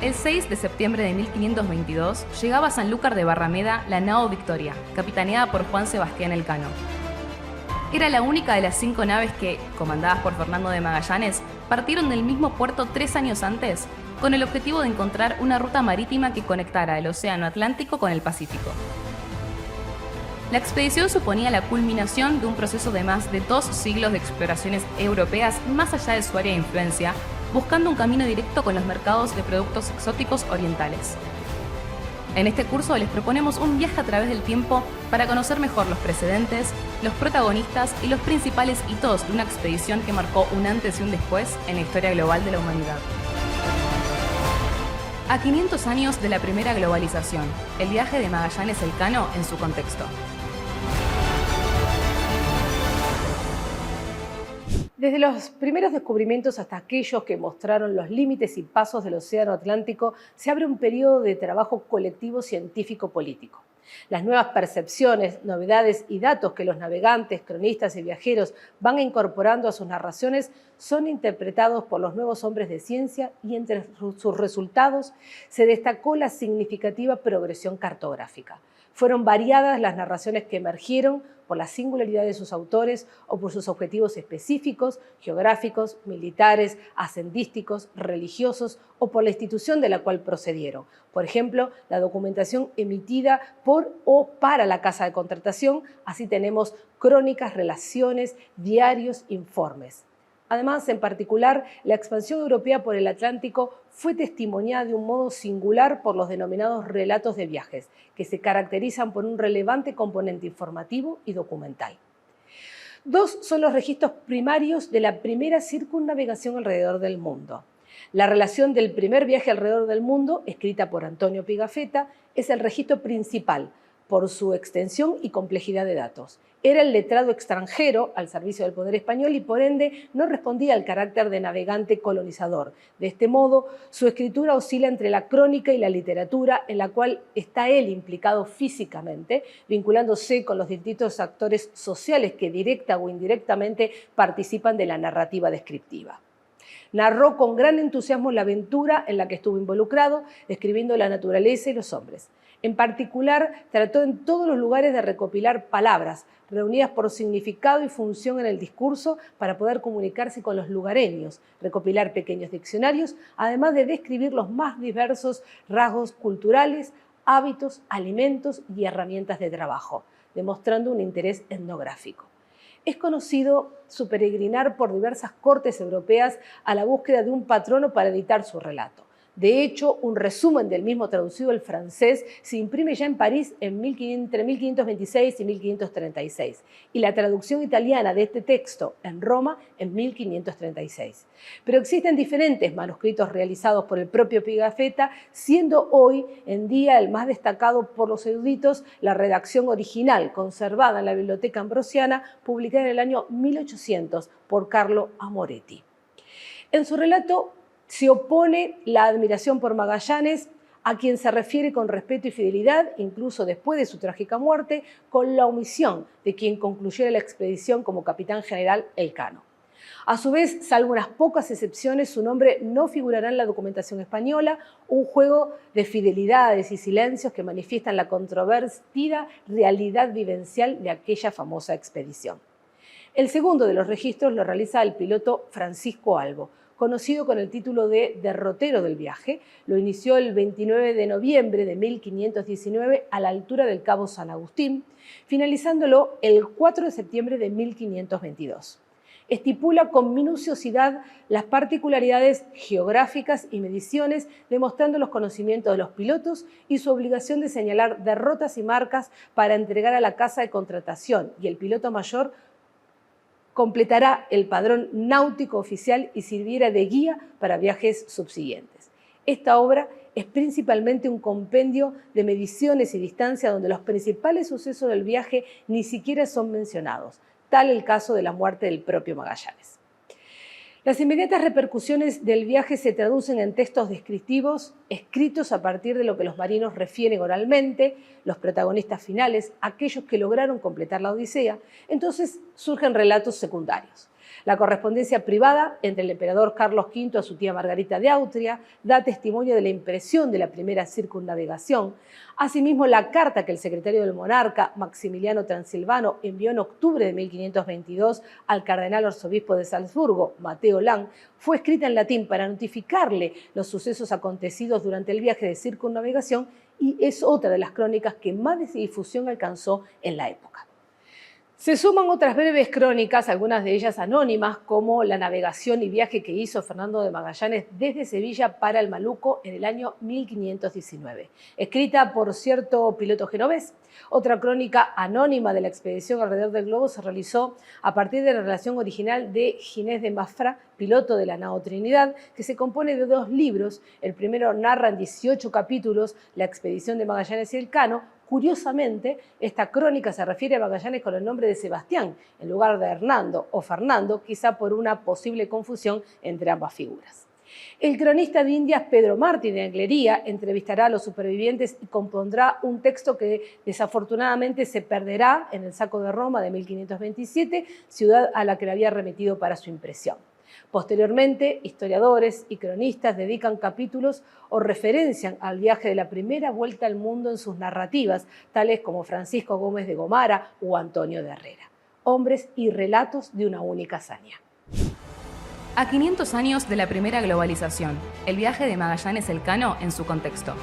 El 6 de septiembre de 1522 llegaba a Sanlúcar de Barrameda la nao Victoria, capitaneada por Juan Sebastián Elcano. Era la única de las 5 naves que, comandadas por Fernando de Magallanes, partieron del mismo puerto 3 años antes, con el objetivo de encontrar una ruta marítima que conectara el Océano Atlántico con el Pacífico. La expedición suponía la culminación de un proceso de más de 2 siglos de exploraciones europeas más allá de su área de influencia, buscando un camino directo con los mercados de productos exóticos orientales. En este curso les proponemos un viaje a través del tiempo para conocer mejor los precedentes, los protagonistas y los principales hitos de una expedición que marcó un antes y un después en la historia global de la humanidad. A 500 años de la primera globalización, el viaje de Magallanes Elcano en su contexto. Desde los primeros descubrimientos hasta aquellos que mostraron los límites y pasos del Océano Atlántico, se abre un periodo de trabajo colectivo científico-político. Las nuevas percepciones, novedades y datos que los navegantes, cronistas y viajeros van incorporando a sus narraciones son interpretados por los nuevos hombres de ciencia y entre sus resultados se destacó la significativa progresión cartográfica. Fueron variadas las narraciones que emergieron por la singularidad de sus autores o por sus objetivos específicos, geográficos, militares, hacendísticos, religiosos o por la institución de la cual procedieron. Por ejemplo, la documentación emitida por o para la Casa de Contratación, así tenemos crónicas, relaciones, diarios, informes. Además, en particular, la expansión europea por el Atlántico fue testimoniada de un modo singular por los denominados relatos de viajes, que se caracterizan por un relevante componente informativo y documental. 2 son los registros primarios de la primera circunnavegación alrededor del mundo. La relación del primer viaje alrededor del mundo, escrita por Antonio Pigafetta, es el registro principal, por su extensión y complejidad de datos. Era el letrado extranjero al servicio del poder español y por ende no respondía al carácter de navegante colonizador. De este modo, su escritura oscila entre la crónica y la literatura, en la cual está él implicado físicamente, vinculándose con los distintos actores sociales que directa o indirectamente participan de la narrativa descriptiva. Narró con gran entusiasmo la aventura en la que estuvo involucrado, describiendo la naturaleza y los hombres. En particular, trató en todos los lugares de recopilar palabras, reunidas por significado y función en el discurso para poder comunicarse con los lugareños, recopilar pequeños diccionarios, además de describir los más diversos rasgos culturales, hábitos, alimentos y herramientas de trabajo, demostrando un interés etnográfico. Es conocido su peregrinar por diversas cortes europeas a la búsqueda de un patrono para editar su relato. De hecho, un resumen del mismo traducido al francés se imprime ya en París entre 1526 y 1536 y la traducción italiana de este texto en Roma en 1536. Pero existen diferentes manuscritos realizados por el propio Pigafetta, siendo hoy en día el más destacado por los eruditos la redacción original conservada en la Biblioteca Ambrosiana, publicada en el año 1800 por Carlo Amoretti. En su relato se opone la admiración por Magallanes, a quien se refiere con respeto y fidelidad, incluso después de su trágica muerte, con la omisión de quien concluyera la expedición como capitán general Elcano. A su vez, salvo unas pocas excepciones, su nombre no figurará en la documentación española, un juego de fidelidades y silencios que manifiestan la controvertida realidad vivencial de aquella famosa expedición. El segundo de los registros lo realiza el piloto Francisco Albo, conocido con el título de derrotero del viaje. Lo inició el 29 de noviembre de 1519 a la altura del Cabo San Agustín, finalizándolo el 4 de septiembre de 1522. Estipula con minuciosidad las particularidades geográficas y mediciones, demostrando los conocimientos de los pilotos y su obligación de señalar derrotas y marcas para entregar a la casa de contratación, y el piloto mayor completará el padrón náutico oficial y sirviera de guía para viajes subsiguientes. Esta obra es principalmente un compendio de mediciones y distancia donde los principales sucesos del viaje ni siquiera son mencionados, tal el caso de la muerte del propio Magallanes. Las inmediatas repercusiones del viaje se traducen en textos descriptivos escritos a partir de lo que los marinos refieren oralmente, los protagonistas finales, aquellos que lograron completar la odisea. Entonces surgen relatos secundarios. La correspondencia privada entre el emperador Carlos V a su tía Margarita de Austria da testimonio de la impresión de la primera circunnavegación. Asimismo, la carta que el secretario del monarca, Maximiliano Transilvano, envió en octubre de 1522 al cardenal arzobispo de Salzburgo, Mateo Lang, fue escrita en latín para notificarle los sucesos acontecidos durante el viaje de circunnavegación y es otra de las crónicas que más difusión alcanzó en la época. Se suman otras breves crónicas, algunas de ellas anónimas, como la navegación y viaje que hizo Fernando de Magallanes desde Sevilla para el Maluco en el año 1519, escrita por cierto piloto genovés. Otra crónica anónima de la expedición alrededor del globo se realizó a partir de la relación original de Ginés de Mafra, piloto de la nao Trinidad, que se compone de 2 libros. El primero narra en 18 capítulos la expedición de Magallanes y Elcano. Curiosamente, esta crónica se refiere a Magallanes con el nombre de Sebastián, en lugar de Hernando o Fernando, quizá por una posible confusión entre ambas figuras. El cronista de Indias Pedro Martín de Anglería entrevistará a los supervivientes y compondrá un texto que desafortunadamente se perderá en el saco de Roma de 1527, ciudad a la que le había remitido para su impresión. Posteriormente, historiadores y cronistas dedican capítulos o referencian al viaje de la primera vuelta al mundo en sus narrativas, tales como Francisco Gómez de Gomara o Antonio de Herrera. Hombres y relatos de una única hazaña. A 500 años de la primera globalización, el viaje de Magallanes Elcano en su contexto.